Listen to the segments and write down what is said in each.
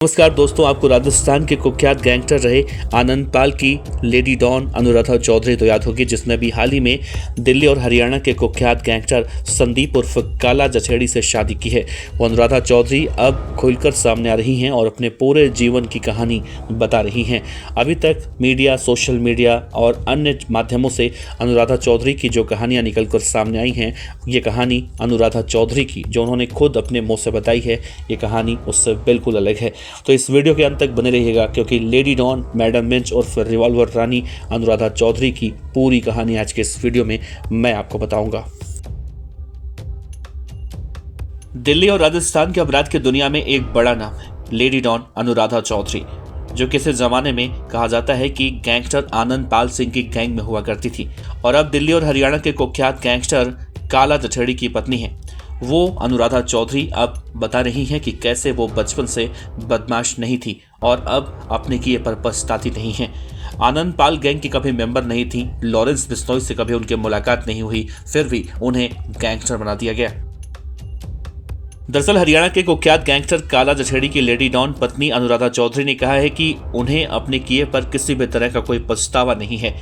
नमस्कार दोस्तों, आपको राजस्थान के कुख्यात गैंगस्टर रहे आनंद पाल की लेडी डॉन अनुराधा चौधरी तो याद होगी, जिसने भी हाल ही में दिल्ली और हरियाणा के कुख्यात गैंगस्टर संदीप उर्फ काला जछेड़ी से शादी की है। वो अनुराधा चौधरी अब खुलकर सामने आ रही हैं और अपने पूरे जीवन की कहानी बता रही हैं। अभी तक मीडिया, सोशल मीडिया और अन्य माध्यमों से अनुराधा चौधरी की जो कहानियाँ निकल कर सामने आई हैं, ये कहानी अनुराधा चौधरी की जो उन्होंने खुद अपने मुँह से बताई है, ये कहानी उससे बिल्कुल अलग है। तो इस वीडियो के अंत तक बने रहिएगा, क्योंकि लेडी डॉन, मैडम मिंच और फिर रिवॉल्वर रानी अनुराधा चौधरी की पूरी कहानी आज के इस वीडियो में मैं आपको बताऊंगा। दिल्ली और राजस्थान के अपराध की दुनिया में एक बड़ा नाम है लेडी डॉन अनुराधा चौधरी, जो किसी जमाने में कहा जाता है कि गैंगस्टर आनंद पाल सिंह की गैंग में हुआ करती थी और अब दिल्ली और हरियाणा के कुख्यात गैंगस्टर काला जछेड़ी की पत्नी है। वो अनुराधा चौधरी अब बता रही हैं कि कैसे वो बचपन से बदमाश नहीं थी और अब अपने किए पर पछताती नहीं हैं। आनंद पाल गैंग की कभी मेंबर नहीं थी, लॉरेंस बिश्नोई से कभी उनकी मुलाकात नहीं हुई, फिर भी उन्हें गैंगस्टर बना दिया गया। दरअसल हरियाणा के कुख्यात गैंगस्टर काला जछेड़ी की लेडी डॉन पत्नी अनुराधा चौधरी ने कहा है कि उन्हें अपने किए पर किसी भी तरह का कोई पछतावा नहीं है।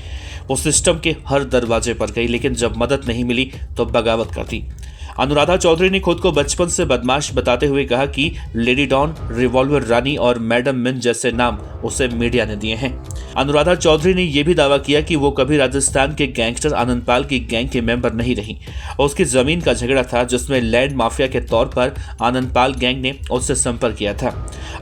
वो सिस्टम के हर दरवाजे पर गई, लेकिन जब मदद नहीं मिली तो बगावत कर दी। अनुराधा चौधरी ने खुद को बचपन से बदमाश बताते हुए कहा कि लेडी डॉन, रिवॉल्वर रानी और मैडम मिंच जैसे नाम उसे मीडिया ने दिए हैं। अनुराधा चौधरी ने यह भी दावा किया कि वो कभी राजस्थान के गैंगस्टर आनंद पाल की गैंग के मेंबर नहीं रही और उसकी जमीन का झगड़ा था, जिसमें लैंड माफिया के तौर पर आनंद पाल गैंग ने उससे संपर्क किया था।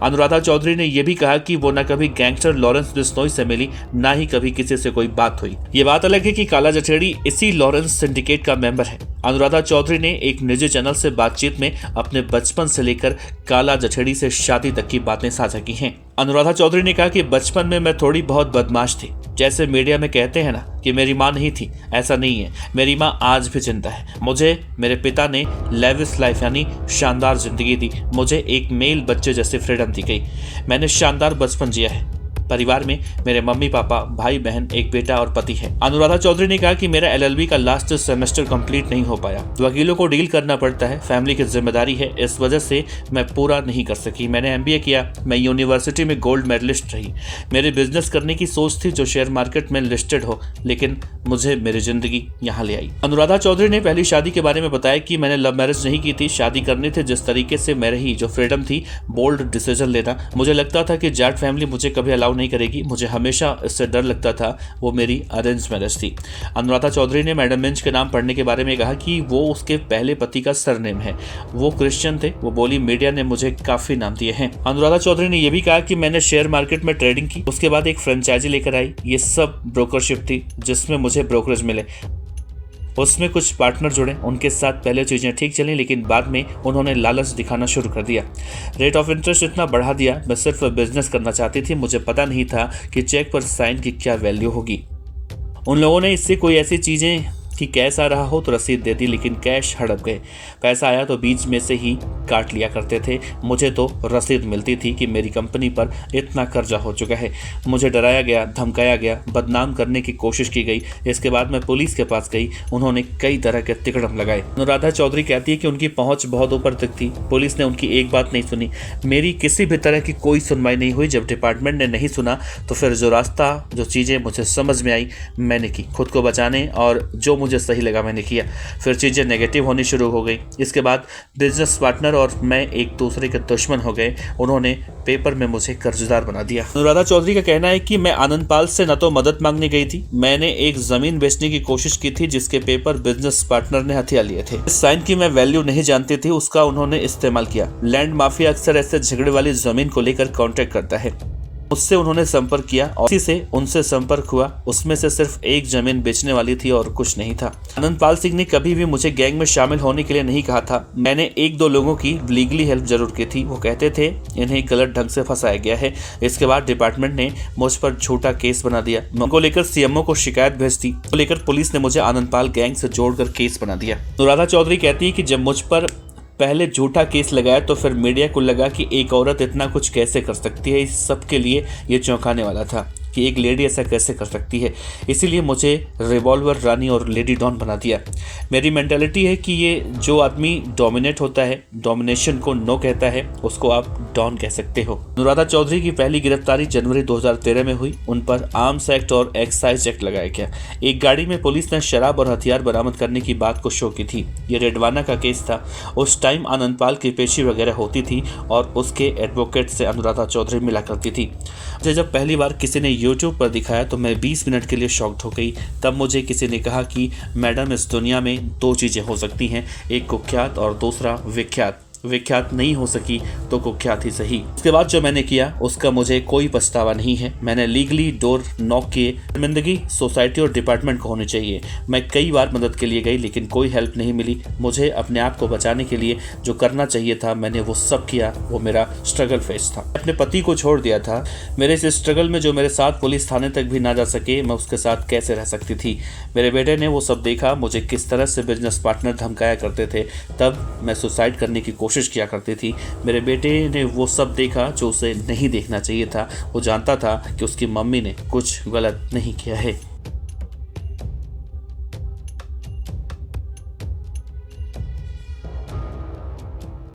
अनुराधा चौधरी ने यह भी कहा कि वो न कभी गैंगस्टर लॉरेंस बिश्नोई से मिली, न ही कभी किसी से कोई बात हुई। ये बात अलग है कि काला जछेड़ी इसी लॉरेंस सिंडिकेट का मेंबर है। अनुराधा चौधरी ने एक निजी चैनल से बातचीत में अपने बचपन से लेकर काला जछेड़ी से शादी तक की बातें साझा की हैं। अनुराधा चौधरी ने कहा कि बचपन में मैं थोड़ी बहुत बदमाश थी। जैसे मीडिया में कहते हैं ना कि मेरी माँ नहीं थी, ऐसा नहीं है। मेरी माँ आज भी जिंदा है। मुझे मेरे पिता ने लेविश लाइफ यानी शानदार जिंदगी दी। मुझे एक मेल बच्चे जैसी फ्रीडम दी गई। मैंने शानदार बचपन जिया है। परिवार में मेरे मम्मी पापा, भाई बहन, एक बेटा और पति है। अनुराधा चौधरी ने कहा कि मेरा LLB का लास्ट सेमेस्टर कंप्लीट नहीं हो पाया। वकीलों को डील करना पड़ता है, फैमिली की जिम्मेदारी है, इस वजह से मैं पूरा नहीं कर सकी। मैंने MBA किया, मैं यूनिवर्सिटी में गोल्ड मेडलिस्ट रही। मेरी बिजनेस करने की सोच थी जो शेयर मार्केट में लिस्टेड हो, लेकिन मुझे मेरी जिंदगी यहाँ ले आई। अनुराधा चौधरी ने पहली शादी के बारे में बताया कि मैंने लव मैरिज नहीं की थी। शादी करनी थी जिस तरीके से मैं रही, जो फ्रीडम थी, बोल्ड डिसीजन लेना। मुझे लगता था कि जाट फैमिली मुझे कभी अलाउ नहीं करेगी। मुझे हमेशा इससे डर लगता था। वो मेरी अरेंज मैरिज थी। अनुराधा चौधरी ने मैडम मिंच के नाम पढ़ने के बारे में कहा कि वो उसके पहले पति का सरनेम है। वो क्रिश्चियन थे। वो बोली, मीडिया ने मुझे काफी नाम दिए हैं। अनुराधा चौधरी ने यह भी कहा कि मैंने शेयर मार्केट में ट्रेडिंग की, उसके बाद एक फ्रेंचाइजी लेकर आई। ये सब ब्रोकरशिप थी जिसमें मुझे ब्रोकरेज मिले। उसमें कुछ पार्टनर जुड़े, उनके साथ पहले चीजें ठीक चली, लेकिन बाद में उन्होंने लालच दिखाना शुरू कर दिया। रेट ऑफ इंटरेस्ट इतना बढ़ा दिया। मैं सिर्फ बिजनेस करना चाहती थी। मुझे पता नहीं था कि चेक पर साइन की क्या वैल्यू होगी। उन लोगों ने इससे कोई ऐसी चीजें कि कैश आ रहा हो तो रसीद दे दी, लेकिन कैश हड़प गए। पैसा आया तो बीच में से ही काट लिया करते थे। मुझे तो रसीद मिलती थी कि मेरी कंपनी पर इतना कर्जा हो चुका है। मुझे डराया गया, धमकाया गया, बदनाम करने की कोशिश की गई। इसके बाद मैं पुलिस के पास गई। उन्होंने कई तरह के तिकड़म लगाए। अनुराधा चौधरी कहती है कि उनकी पहुंच बहुत ऊपर तक थी। पुलिस ने उनकी एक बात नहीं सुनी। मेरी किसी भी तरह की कोई सुनवाई नहीं हुई। जब डिपार्टमेंट ने नहीं सुना तो फिर जो रास्ता, जो चीज़ें मुझे समझ में आई, मैंने की। खुद को बचाने और जो मुझे सही लगा मैंने किया। फिर चीजें नेगेटिव होनी शुरू हो गई। इसके बाद बिजनेस पार्टनर और मैं एक दूसरे के दुश्मन हो गए। उन्होंने पेपर में मुझे कर्जदार बना दिया। अनुराधा चौधरी का कहना है कि मैं आनंद पाल से न तो मदद मांगने गई थी, मैंने एक जमीन बेचने की कोशिश की थी जिसके पेपर बिजनेस पार्टनर ने हथिया लिए थे। इस साइन की मैं वैल्यू नहीं जानती थी, उसका उन्होंने इस्तेमाल किया। लैंड माफिया अक्सर ऐसे झगड़े वाली जमीन को लेकर कॉन्ट्रैक्ट करता है। उससे उन्होंने संपर्क किया और इसी से उनसे संपर्क हुआ। उसमें से सिर्फ एक जमीन बेचने वाली थी और कुछ नहीं था। आनंद पाल सिंह ने कभी भी मुझे गैंग में शामिल होने के लिए नहीं कहा था। मैंने एक दो लोगों की लीगली हेल्प जरूर की थी। वो कहते थे इन्हें गलत ढंग से फंसाया गया है। इसके बाद डिपार्टमेंट ने मुझ पर झूठा केस बना दिया। उनको लेकर CMO को शिकायत भेज दी। तो लेकर पुलिस ने मुझे आनंद पाल गैंग से जोड़कर केस बना दिया। अनुराधा चौधरी कहती है कि जब मुझ पर पहले झूठा केस लगाया तो फिर मीडिया को लगा कि एक औरत इतना कुछ कैसे कर सकती है। इस सब के लिए ये चौंकाने वाला था। कि एक लेडी ऐसा कैसे कर सकती है, इसीलिए मुझे रिवॉल्वर रानी और लेडी डॉन बना दिया। मेरी मेंटालिटी है कि ये जो आदमी डोमिनेट होता है, डोमिनेशन को नो कहता है, उसको आप डॉन कह सकते हो। अनुराधा चौधरी की पहली गिरफ्तारी जनवरी 2013 में हुई। उन पर आर्म्स एक्ट और एक्साइज एक्ट लगाया गया। एक गाड़ी में पुलिस ने शराब और हथियार बरामद करने की बात को शो की थी। ये रेडवाना का केस था। उस टाइम आनंदपाल की पेशी वगैरह होती थी और उसके एडवोकेट से अनुराधा चौधरी मिला करती थी। मुझे जब पहली बार किसी ने यूट्यूब पर दिखाया तो मैं 20 मिनट के लिए शॉक्ड हो गई। तब मुझे किसी ने कहा कि मैडम, इस दुनिया में दो चीज़ें हो सकती हैं, एक कुख्यात और दूसरा विख्यात। विख्यात नहीं हो सकी तो कुख्यात ही सही। उसके बाद जो मैंने किया उसका मुझे कोई पछतावा नहीं है। मैंने लीगली डोर नॉक किए। शर्मिंदगी सोसाइटी और डिपार्टमेंट को होनी चाहिए। मैं कई बार मदद के लिए गई लेकिन कोई हेल्प नहीं मिली। मुझे अपने आप को बचाने के लिए जो करना चाहिए था मैंने वो सब किया। वो मेरा स्ट्रगल फेस था। अपने पति को छोड़ दिया था। मेरे इस स्ट्रगल में जो मेरे साथ पुलिस थाने तक भी ना जा सके, मैं उसके साथ कैसे रह सकती थी। मेरे बेटे ने वो सब देखा, मुझे किस तरह से बिजनेस पार्टनर धमकाया करते थे। तब मैं सुसाइड करने की कोशिश किया करती थी। मेरे बेटे ने वो सब देखा जो उसे नहीं देखना चाहिए था। वो जानता था कि उसकी मम्मी ने कुछ गलत नहीं किया है।